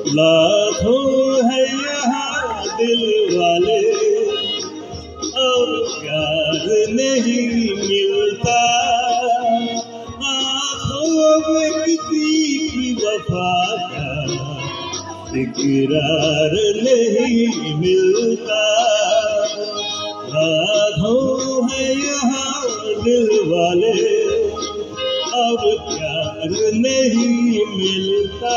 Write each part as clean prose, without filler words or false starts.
लाखों है यहाँ दिल वाले और प्यार नहीं मिलता। आँखों में किसी की वफा का इकरार नहीं मिलता। लाखों है यहाँ दिल वाले अब प्यार नहीं मिलता।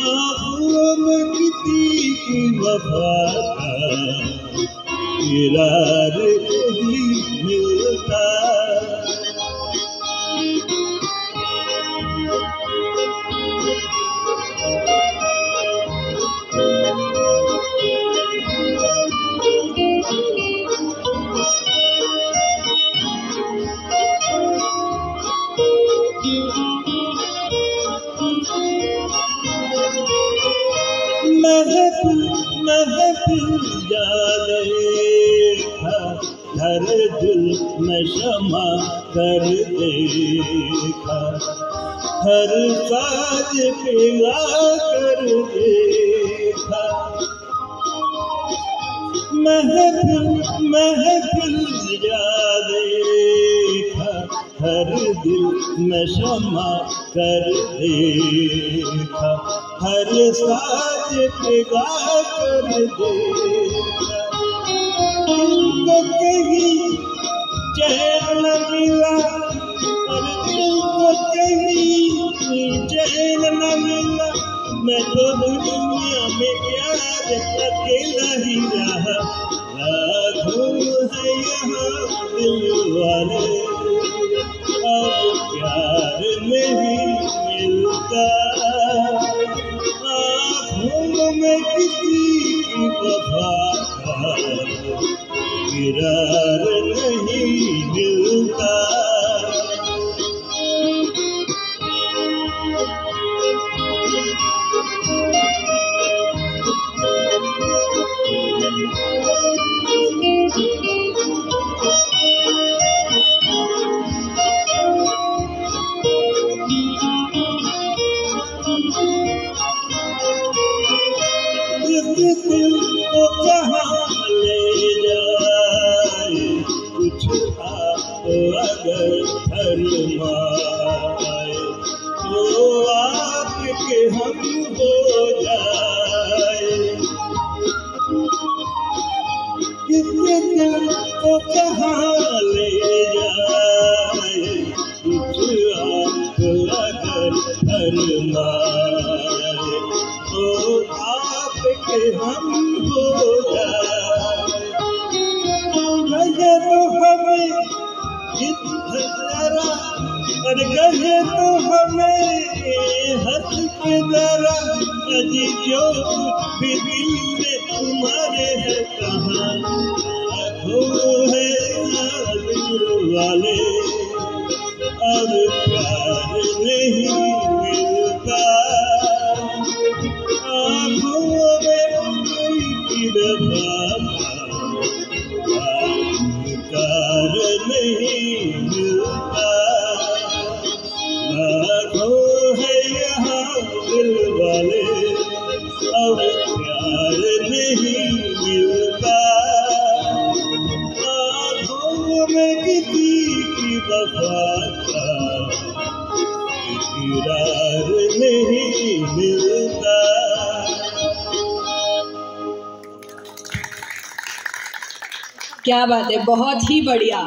आँखों में किसी की वफा का इकरार नहीं मिलता। महफिल जा देखा हर दिल में शमा कर देखा, हर साज पिला कर देखा। महफिल जा देखा हर दिल में शमा कर देखा, हर साज पिला कर देखा। दिल को कहीं चैन न मिला और दिल को कहीं चैन न मिला। मैं तो दुनिया में प्यार अकेला ही रहा। लाखों है यहाँ दिल वाले अब प्यार नहीं मिलता। आँखों में किसी की वफा का इकरार नहीं मिलता। दिल को कहाँ ले जाए कुछ आप अगर फरमाए तो आपके हम हो जाए। किस दिल को कहाँ ले जाए कुछ आप अगर फरमाए तो आपके हम हो जाए। कहे तो हमें जरा और कहे तो हमें हंस के जरा अजी जो भी दिल में तुम्हारे है कहाँ। आँखों है दिल वाले अब प्यार नहीं मिलता। आँखों में की वफा का इकरार नहीं मिलता। लाखों है यहाँ दिल वाले अब प्यार नहीं मिलता। आँखों में किसी की वफा का इकरार नहीं मिलता। क्या बात है, बहुत ही बढ़िया।